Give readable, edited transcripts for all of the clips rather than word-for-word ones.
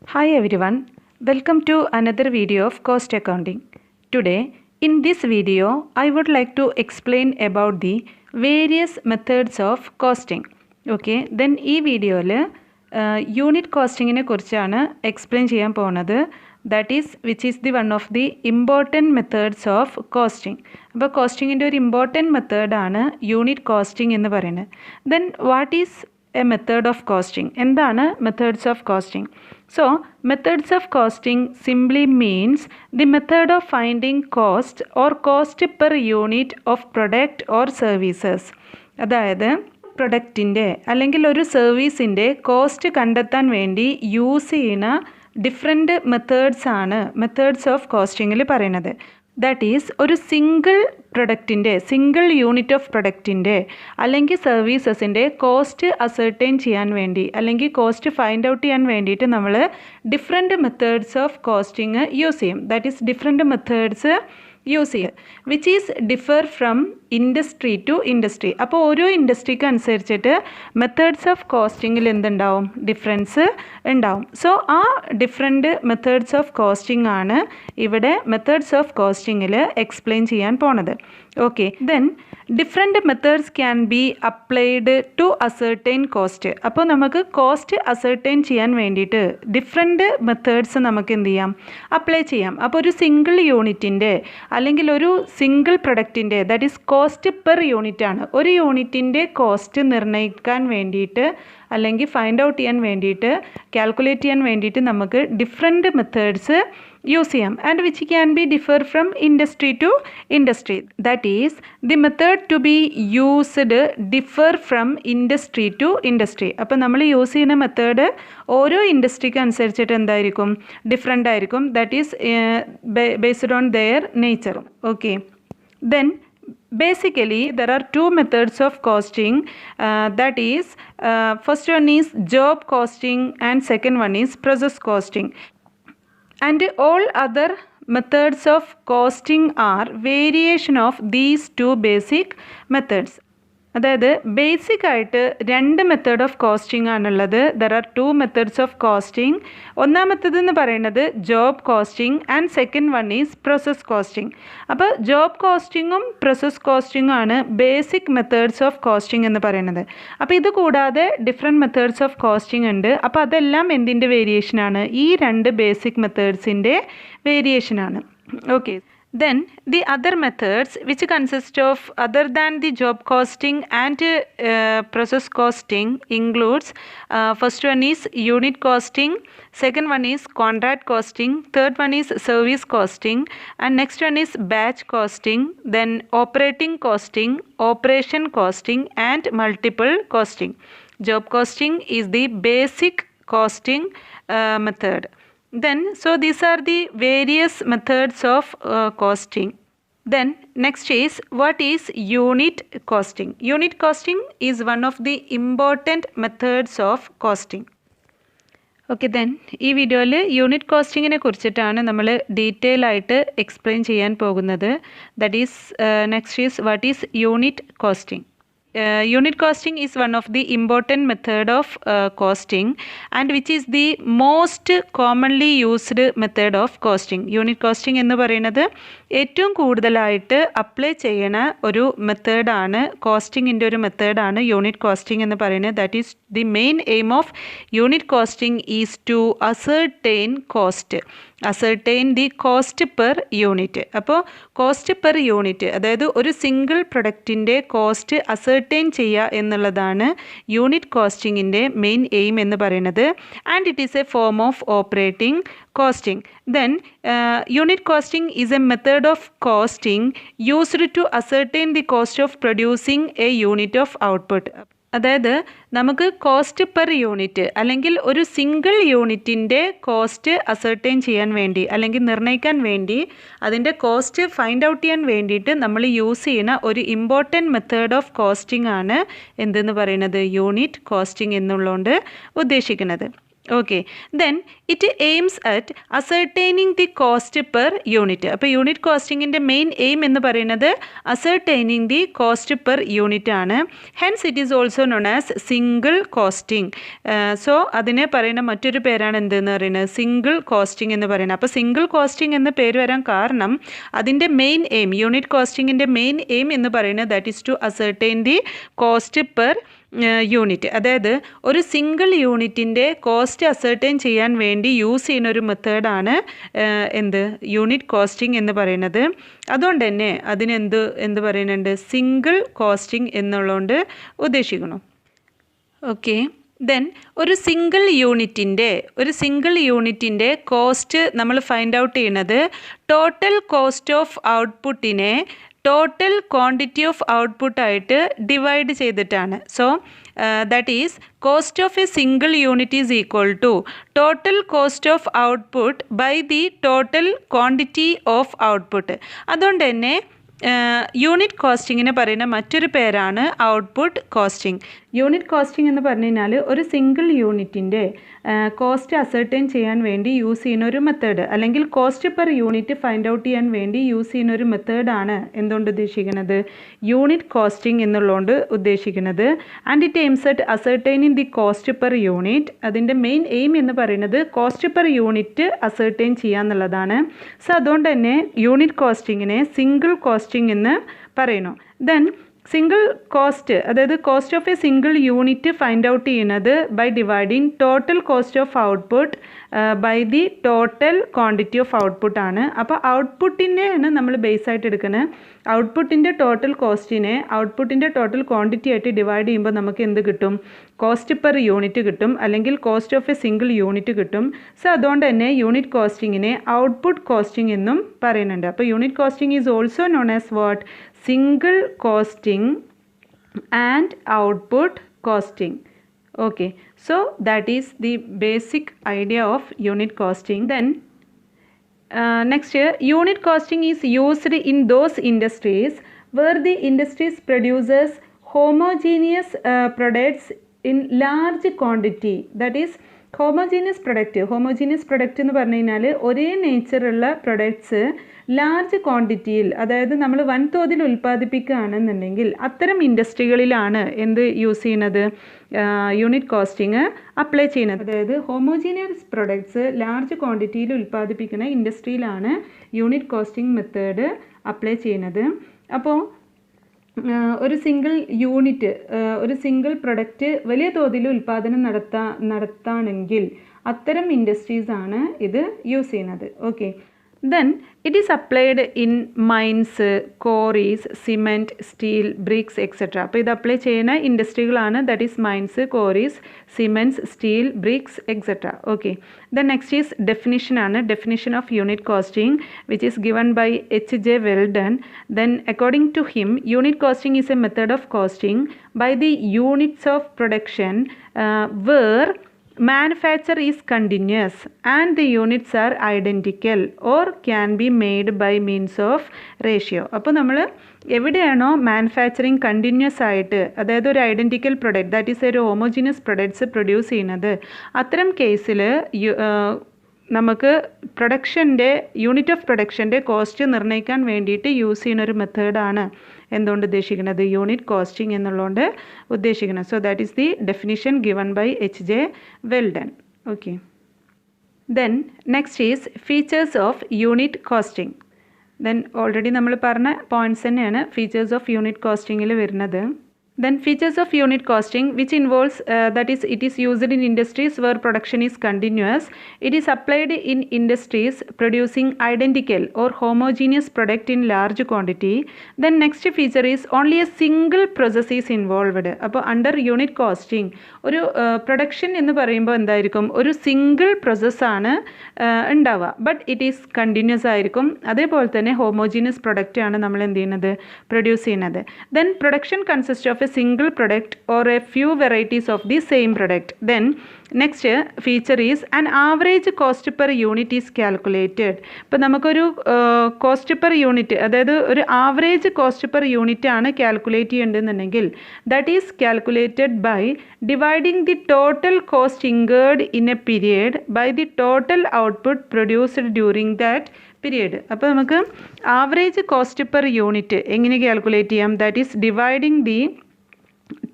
Hi everyone, welcome to another video of cost accounting. Today, in this video, I would like to explain about the various methods of costing. Okay, then ഈ വീഡിയോയിൽ unit കോസ്റ്റിങ്ങിനെ കുറിച്ചാണ് explain ചെയ്യാൻ പോകുന്നത്. That is which is the one of the important methods of costing. അപ്പോൾ കോസ്റ്റിങ്ങിൻ്റെ ഒരു important മെത്തേഡാണ് unit costing എന്ന് പറയുന്നത്. Then what is a method of costing? എന്താണ് methods of costing? So, methods of costing simply means the method of finding cost or cost per unit of product or services. അതായത് പ്രൊഡക്റ്റിൻ്റെ അല്ലെങ്കിൽ ഒരു സർവീസിൻ്റെ cost കണ്ടെത്താൻ വേണ്ടി use ചെയ്യുന്ന different methods of കോസ്റ്റിങ്ങിൽ പറയുന്നത്. That is ഒരു സിംഗിൾ പ്രൊഡക്റ്റിൻ്റെ സിംഗിൾ യൂണിറ്റ് ഓഫ് പ്രൊഡക്റ്റിൻ്റെ അല്ലെങ്കിൽ സർവീസസിൻ്റെ കോസ്റ്റ് അസർട്ടൈൻ ചെയ്യാൻ വേണ്ടി അല്ലെങ്കിൽ കോസ്റ്റ് ഫൈൻഡ് ഔട്ട് ചെയ്യാൻ വേണ്ടിയിട്ട് നമ്മൾ different methods of costing use ചെയ്യും. That is different methods use ചെയ്യുക which is differ from industry to industry. അപ്പോൾ ഓരോ ഇൻഡസ്ട്രിക്ക് അനുസരിച്ചിട്ട് മെത്തേഡ്സ് ഓഫ് കോസ്റ്റിങ്ങിൽ എന്തുണ്ടാവും? ഡിഫറൻസ് ഉണ്ടാവും. സോ ആ ഡിഫറെൻറ്റ് മെത്തേഡ്സ് ഓഫ് കോസ്റ്റിംഗ് ആണ് ഇവിടെ മെത്തേഡ്സ് ഓഫ് കോസ്റ്റിങ്ങിൽ എക്സ്പ്ലെയിൻ ചെയ്യാൻ പോണത്. Okay, then different methods can be applied to ascertain cost. അപ്പോൾ നമുക്ക് കോസ്റ്റ് അസർട്ടൈൻ ചെയ്യാൻ വേണ്ടിയിട്ട് ഡിഫറെൻറ്റ് മെത്തേഡ്സ് നമുക്ക് എന്ത് ചെയ്യാം? അപ്ലൈ ചെയ്യാം. അപ്പോൾ ഒരു സിംഗിൾ യൂണിറ്റിൻ്റെ അല്ലെങ്കിൽ ഒരു സിംഗിൾ പ്രൊഡക്റ്റിൻ്റെ that is cost per unit ആണ്. ഒരു യൂണിറ്റിൻ്റെ കോസ്റ്റ് നിർണ്ണയിക്കാൻ വേണ്ടിയിട്ട് അല്ലെങ്കിൽ ഫൈൻഡ് ഔട്ട് ചെയ്യാൻ വേണ്ടിയിട്ട് കാൽക്കുലേറ്റ് ചെയ്യാൻ വേണ്ടിയിട്ട് നമുക്ക് ഡിഫറെൻറ്റ് മെത്തേഡ്സ് യൂസ് ചെയ്യാം. And which can be differ from industry to industry. That is the method to be used differ from industry to industry. അപ്പോൾ നമ്മൾ യൂസ് ചെയ്യുന്ന മെത്തേഡ് ഓരോ ഇൻഡസ്ട്രിക്ക് അനുസരിച്ചിട്ട് എന്തായിരിക്കും? ഡിഫറെൻ്റ് ആയിരിക്കും. That is based on their nature. Okay, then basically there are two methods of costing, that is first one is job costing and second one is process costing, and all other methods of costing are variation of these two basic methods. അതായത് basic ആയിട്ട് രണ്ട് method of costing ആണുള്ളത്. There are to methods of costing. ഒന്നാമത്തേത് എന്ന് പറയുന്നത് job costing and second one is process costing. അപ്പോൾ job കോസ്റ്റിങ്ങും process കോസ്റ്റിങ്ങും ആണ് basic methods of costing എന്ന് പറയുന്നത്. അപ്പോൾ ഇത് കൂടാതെ ഡിഫറെൻറ്റ് മെത്തേഡ്സ് ഓഫ് കോസ്റ്റിംഗ് ഉണ്ട്. അപ്പോൾ അതെല്ലാം എന്തിൻ്റെ വേരിയേഷനാണ്? ഈ രണ്ട് ബേസിക് മെത്തേഡ്സിൻ്റെ വേരിയേഷനാണ്. Okay, then the other methods which consist of other than the job costing and process costing includes first one is unit costing, second one is contract costing, third one is service costing, and next one is batch costing, then operating costing, operation costing, and multiple costing. Job costing is the basic costing method. Then so these are the various methods of costing. Then next is what is unit costing? Unit costing is one of the important methods of costing. Okay, then ഈ വീഡിയോയിൽ unit കോസ്റ്റിങ്ങിനെ കുറിച്ചിട്ടാണ് നമ്മൾ detail ആയിട്ട് explain ചെയ്യാൻ പോകുന്നത്. That is next is what is unit costing. Unit costing is one of the important method of costing and which is the most commonly used method of costing. Unit costing എന്ന് പറയുന്നത് ഏറ്റവും കൂടുതലായിട്ട് apply ചെയ്യണ ഒരു മെത്തേഡാണ്, കോസ്റ്റിങ്ങിൻ്റെ ഒരു മെത്തേഡാണ് unit costing എന്ന് പറയുന്നത്. That is the main aim of unit costing is to ascertain cost, ascertain the cost per unit. അപ്പോൾ കോസ്റ്റ് പെർ യൂണിറ്റ് അതായത് ഒരു സിംഗിൾ പ്രൊഡക്റ്റിൻ്റെ കോസ്റ്റ് അസർട്ടൈൻ ചെയ്യുക എന്നുള്ളതാണ് യൂണിറ്റ് കോസ്റ്റിങ്ങിൻ്റെ മെയിൻ എയിം എന്ന് പറയുന്നത്. And it is A form of operating costing. Then unit costing is a method of costing used to ascertain the cost of producing a unit of output. അതായത് നമുക്ക് cost per unit അല്ലെങ്കിൽ ഒരു single യൂണിറ്റിൻ്റെ cost ascertain ചെയ്യാൻ വേണ്ടി അല്ലെങ്കിൽ നിർണ്ണയിക്കാൻ വേണ്ടി അതിൻ്റെ കോസ്റ്റ് ഫൈൻഡ് ഔട്ട് ചെയ്യാൻ വേണ്ടിയിട്ട് നമ്മൾ യൂസ് ചെയ്യുന്ന ഒരു ഇമ്പോർട്ടൻറ്റ് മെത്തേഡ് ഓഫ് കോസ്റ്റിംഗ് ആണ് എന്തെന്ന് പറയുന്നത്? യൂണിറ്റ് കോസ്റ്റിംഗ് എന്നുള്ളതുകൊണ്ട് ഉദ്ദേശിക്കുന്നത്. Okay, then it aims at ascertaining the cost per unit. അപ്പോൾ യൂണിറ്റ് കോസ്റ്റിങ്ങിൻ്റെ മെയിൻ എയിം എന്ന് പറയുന്നത് ascertaining the cost per unit ആണ്. Hence it is also known as single costing. So അതിനെ പറയുന്ന മറ്റൊരു പേരാണ് എന്തെന്ന് പറയുന്നത് സിംഗിൾ കോസ്റ്റിംഗ് എന്ന് പറയുന്നത്. അപ്പോൾ സിംഗിൾ കോസ്റ്റിംഗ് എന്ന പേര് വരാൻ കാരണം അതിൻ്റെ മെയിൻ എയിം, യൂണിറ്റ് കോസ്റ്റിങ്ങിൻ്റെ മെയിൻ എയിം എന്ന് പറയുന്നത് that is to ascertain the cost per unit. അതായത് ഒരു സിംഗിൾ യൂണിറ്റിൻ്റെ കോസ്റ്റ് അസർട്ടൈൻ ചെയ്യാൻ വേണ്ടി യൂസ് ചെയ്യുന്ന ഒരു മെത്തേഡാണ് യൂണിറ്റ് കോസ്റ്റിംഗ് എന്ന് പറയുന്നത്. അതുകൊണ്ട് തന്നെ എന്ത് പറയുന്നുണ്ട് സിംഗിൾ കോസ്റ്റിംഗ് എന്നുള്ളതുകൊണ്ട് ഉദ്ദേശിക്കുന്നു. ഓക്കെ, ദെൻ ഒരു സിംഗിൾ യൂണിറ്റിൻ്റെ കോസ്റ്റ് നമ്മൾ ഫൈൻഡ് ഔട്ട് ചെയ്യുന്നത് ടോട്ടൽ കോസ്റ്റ് ഓഫ് ഔട്ട്പുട്ടിനെ ടോട്ടൽ ക്വാണ്ടിറ്റി ഓഫ് ഔട്ട്പുട്ട് ആയിട്ട് ഡിവൈഡ് ചെയ്തിട്ടാണ്. So that is cost of a single unit is equal to total cost of output by the total quantity of output. അതുകൊണ്ട് തന്നെ unit കോസ്റ്റിങ്ങിന് പറയുന്ന മറ്റൊരു പേരാണ് output costing. Unit costing എന്ന് പറഞ്ഞു കഴിഞ്ഞാൽ ഒരു സിംഗിൾ യൂണിറ്റിൻ്റെ കോസ്റ്റ് അസർട്ടൈൻ ചെയ്യാൻ വേണ്ടി യൂസ് ചെയ്യുന്ന ഒരു മെത്തേഡ്, അല്ലെങ്കിൽ cost per unit find out ചെയ്യാൻ വേണ്ടി യൂസ് ചെയ്യുന്ന ഒരു മെത്തേഡാണ് എന്തുകൊണ്ട് ഉദ്ദേശിക്കുന്നത് യൂണിറ്റ് കോസ്റ്റിംഗ് എന്നുള്ളതുകൊണ്ട് ഉദ്ദേശിക്കുന്നത്. And it aims at ascertaining the cost per unit. അതിൻ്റെ മെയിൻ എയിം എന്ന് പറയുന്നത് കോസ്റ്റ് പെർ യൂണിറ്റ് അസർട്ടൈൻ ചെയ്യുക എന്നുള്ളതാണ്. സോ അതുകൊണ്ട് തന്നെ യൂണിറ്റ് കോസ്റ്റിങ്ങിനെ സിംഗിൾ കോസ്റ്റിംഗ് എന്ന് പറയുന്നു. ദെൻ സിംഗിൾ കോസ്റ്റ്, അതായത് cost of a single unit find out ചെയ്യുന്നത് by dividing total cost of output by the total quantity of output ആണ്. അപ്പോൾ ഔട്ട്പുട്ടിനെയാണ് നമ്മൾ ബേസ് ആയിട്ട് എടുക്കുന്നത്. ഔട്ട്പുട്ടിൻ്റെ ടോട്ടൽ കോസ്റ്റിനെ ഔട്ട്പുട്ടിൻ്റെ ടോട്ടൽ ക്വാണ്ടിറ്റി ആയിട്ട് ഡിവൈഡ് ചെയ്യുമ്പോൾ നമുക്ക് എന്ത് കിട്ടും കോസ്റ്റ് പെർ യൂണിറ്റ് കിട്ടും, അല്ലെങ്കിൽ cost of a single unit കിട്ടും. സോ അതുകൊണ്ട് തന്നെ യൂണിറ്റ് കോസ്റ്റിങ്ങിനെ ഔട്ട്പുട്ട് കോസ്റ്റിംഗ് എന്നും പറയുന്നുണ്ട്. അപ്പോൾ unit costing is also known as what single costing and output costing. Okay, so that is the basic idea of unit costing. Then next year, unit costing is used in those industries where the industries produces homogeneous products in large quantity. That is homogeneous product എന്ന് പറഞ്ഞു കഴിഞ്ഞാൽ ഒരേ നേച്ചറുള്ള products large ക്വാണ്ടിറ്റിയിൽ, അതായത് നമ്മൾ വൻതോതിൽ ഉൽപ്പാദിപ്പിക്കുകയാണെന്നുണ്ടെങ്കിൽ അത്തരം ഇൻഡസ്ട്രികളിലാണ് എന്ത് യൂസ് ചെയ്യുന്നത് യൂണിറ്റ് കോസ്റ്റിംഗ് അപ്ലൈ ചെയ്യുന്നത്. അതായത് ഹോമോജീനിയസ് പ്രൊഡക്ട്സ് ലാർജ് ക്വാണ്ടിറ്റിയിൽ ഉൽപ്പാദിപ്പിക്കുന്ന ഇൻഡസ്ട്രിയിലാണ് യൂണിറ്റ് കോസ്റ്റിംഗ് മെത്തേഡ് അപ്ലൈ ചെയ്യുന്നത്. അപ്പോൾ ഒരു സിംഗിൾ യൂണിറ്റ്, ഒരു സിംഗിൾ പ്രൊഡക്റ്റ് വലിയ തോതിൽ ഉൽപ്പാദനം നടത്താണെങ്കിൽ അത്തരം ഇൻഡസ്ട്രീസാണ് ഇത് യൂസ് ചെയ്യുന്നത്. Okay, then it is applied in mines, quarries, cement, steel, bricks, etc. അപ്പോൾ ഇത് അപ്ലൈ ചെയ്യുന്ന ഇൻഡസ്ട്രികളാണ് that is mines, quarries, cements, steel, bricks, etcetera. Okay, then next is definition ആണ്. Definition of unit costing which is given by H.J. Weldon. Then according to him, unit costing is a method of costing by the units of production where manufacture is continuous and the units are identical or can be made by means of ratio. അപ്പോൾ നമ്മൾ എവിടെയാണോ manufacturing continuous ആയിട്ട്, അതായത് ഒരു identical product that is ഒരു homogeneous products produce ചെയ്യുന്നത്, അത്തരം കേസിൽ നമുക്ക് യൂണിറ്റ് ഓഫ് പ്രൊഡക്ഷൻ്റെ കോസ്റ്റ് നിർണ്ണയിക്കാൻ വേണ്ടിയിട്ട് യൂസ് ചെയ്യുന്ന ഒരു മെത്തേഡാണ് എന്തുകൊണ്ട് ഉദ്ദേശിക്കുന്നത് യൂണിറ്റ് കോസ്റ്റിംഗ് എന്നുള്ളതുകൊണ്ട് ഉദ്ദേശിക്കുന്നത്. So that is the definition given by H.J. Weldon. Okay, then next is features of unit costing. Then already നമ്മൾ പറഞ്ഞ പോയിൻറ്റ്സ് തന്നെയാണ് ഫീച്ചേഴ്സ് ഓഫ് യൂണിറ്റ് കോസ്റ്റിങ്ങിൽ വരുന്നത്. Then features of unit costing which involves that is it is used in industries where production is continuous. It is applied in industries producing identical or homogeneous product in large quantity. Then next feature is only a single process is involved. അപ്പോൾ under unit costing ഒരു production എന്ന് പറയുമ്പോൾ എന്തായിരിക്കും ഒരു single പ്രോസസ്സാണ് ഉണ്ടാവുക, but it is continuous ആയിരിക്കും. അതേപോലെ തന്നെ ഹോമോജീനിയസ് പ്രൊഡക്റ്റ് ആണ് നമ്മൾ എന്ത് ചെയ്യുന്നത് പ്രൊഡ്യൂസ് ചെയ്യുന്നത്. Then production consist of of a single product or a few varieties of the same product. Then next feature is an average cost per unit is calculated. ഇപ്പോൾ നമുക്കൊരു കോസ്റ്റ് പെർ യൂണിറ്റ്, അതായത് ഒരു average cost per unit ആണ് calculate ചെയ്യേണ്ടതെന്നുണ്ടെങ്കിൽ that is calculated by dividing the total cost incurred in a period by the total output produced during that period. അപ്പോൾ നമുക്ക് average cost per unit എങ്ങനെ calculate ചെയ്യാം? That is dividing the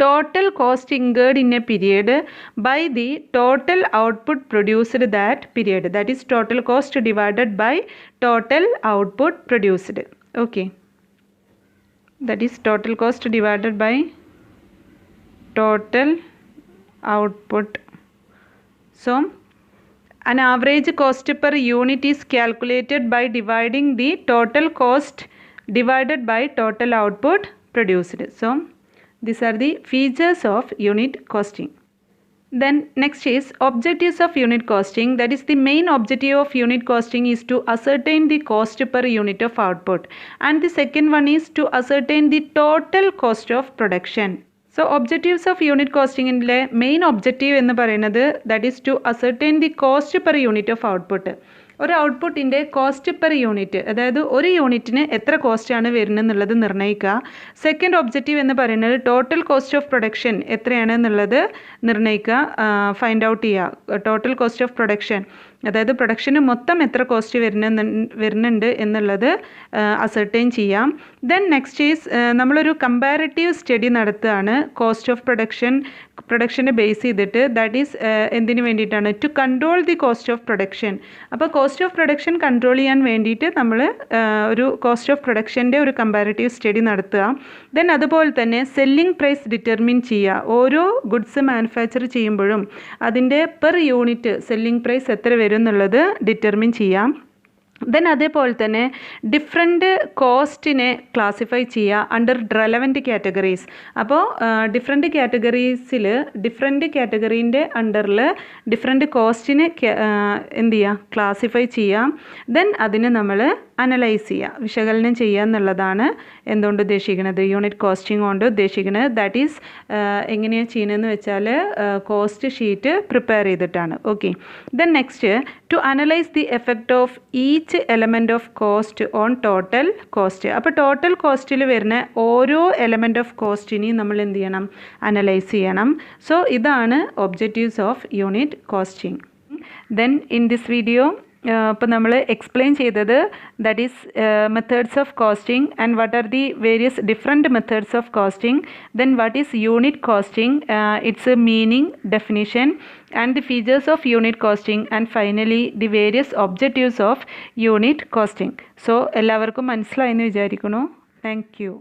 total cost incurred in a period by the total output produced that period. That is total cost divided by total output produced. Okay, that is total cost divided by total output. So an average cost per unit is calculated by dividing the total cost divided by total output produced. So these are the features of unit costing. Then next is objectives of unit costing. That is the main objective of unit costing is to ascertain the cost per unit of output, and the second one is to ascertain the total cost of production. So objectives of unit costing in main objective എന്ന് പറയുന്നത് that is to ascertain the cost per unit of output. ഒരു ഔട്ട്പുട്ടിൻ്റെ cost per unit, അതായത് ഒരു യൂണിറ്റിന് എത്ര കോസ്റ്റാണ് വരുന്നത് എന്നുള്ളത് നിർണ്ണയിക്കുക. സെക്കൻഡ് ഒബ്ജക്റ്റീവ് എന്ന് പറയുന്നത് ടോട്ടൽ കോസ്റ്റ് ഓഫ് പ്രൊഡക്ഷൻ എത്രയാണ് എന്നുള്ളത് നിർണ്ണയിക്കുക, ഫൈൻഡ് ഔട്ട് ചെയ്യുക. ടോട്ടൽ കോസ്റ്റ് ഓഫ് പ്രൊഡക്ഷൻ, അതായത് പ്രൊഡക്ഷന് മൊത്തം എത്ര കോസ്റ്റ് വരുന്നുണ്ട് എന്നുള്ളത് അസർട്ടൈൻ ചെയ്യാം. ദെൻ നെക്സ്റ്റ് ഈസ് നമ്മളൊരു കമ്പാരിറ്റീവ് സ്റ്റഡി നടത്തുകയാണ് കോസ്റ്റ് ഓഫ് പ്രൊഡക്ഷനെ ബേസ് ചെയ്തിട്ട്. ദാറ്റ് ഈസ് എന്തിനു വേണ്ടിയിട്ടാണ്? To control the cost of production. അപ്പോൾ കോസ്റ്റ് ഓഫ് പ്രൊഡക്ഷൻ കൺട്രോൾ ചെയ്യാൻ വേണ്ടിയിട്ട് നമ്മൾ ഒരു കോസ്റ്റ് ഓഫ് പ്രൊഡക്ഷൻ്റെ ഒരു കമ്പാരിറ്റീവ് സ്റ്റഡി നടത്തുക. ദെൻ അതുപോലെ തന്നെ സെല്ലിംഗ് പ്രൈസ് ഡിറ്റർമിൻ ചെയ്യുക. ഓരോ ഗുഡ്സ് മാനുഫാക്ചർ ചെയ്യുമ്പോഴും അതിൻ്റെ പെർ യൂണിറ്റ് സെല്ലിംഗ് പ്രൈസ് എത്ര വരും എന്നുള്ളത് ഡിറ്റർമിൻ ചെയ്യാം. ദെൻ അതേപോലെ തന്നെ ഡിഫറെൻറ്റ് കോസ്റ്റിനെ ക്ലാസിഫൈ ചെയ്യുക അണ്ടർ റെലവൻറ്റ് കാറ്റഗറീസ്. അപ്പോൾ ഡിഫറെൻറ്റ് കാറ്റഗറീസിൽ ഡിഫറെൻറ്റ് കാറ്റഗറീൻ്റെ അണ്ടറിൽ ഡിഫറെൻറ്റ് കോസ്റ്റിനെ എന്ത് ചെയ്യുക? ക്ലാസിഫൈ ചെയ്യാം. ദെൻ അതിനെ നമ്മൾ അനലൈസ് ചെയ്യുക, വിശകലനം ചെയ്യുക എന്നുള്ളതാണ് എന്തുകൊണ്ട് ഉദ്ദേശിക്കുന്നത്? യൂണിറ്റ് കോസ്റ്റിംഗ് കൊണ്ട് ഉദ്ദേശിക്കുന്നത്. ദാറ്റ് ഈസ് എങ്ങനെയാണ് ചെയ്യുന്നതെന്ന് വെച്ചാൽ കോസ്റ്റ് ഷീറ്റ് പ്രിപ്പയർ ചെയ്തിട്ടാണ്. Okay, then next to analyse the effect of each element of cost on total cost. അപ്പോൾ ടോട്ടൽ കോസ്റ്റിൽ വരുന്ന ഓരോ എലമെൻറ്റ് ഓഫ് കോസ്റ്റിനെയും നമ്മൾ എന്ത് ചെയ്യണം? അനലൈസ് ചെയ്യണം. സോ ഇതാണ് objectives of unit costing. Then in this video ഇപ്പോൾ നമ്മൾ എക്സ്പ്ലെയിൻ ചെയ്തത് that is methods of costing and what are the various different methods of costing. Then what is unit costing, it's A meaning, definition and the features of unit costing, and finally the various objectives of unit costing. So എല്ലാവർക്കും മനസ്സിലായെന്ന് വിചാരിക്കുന്നു. Thank you.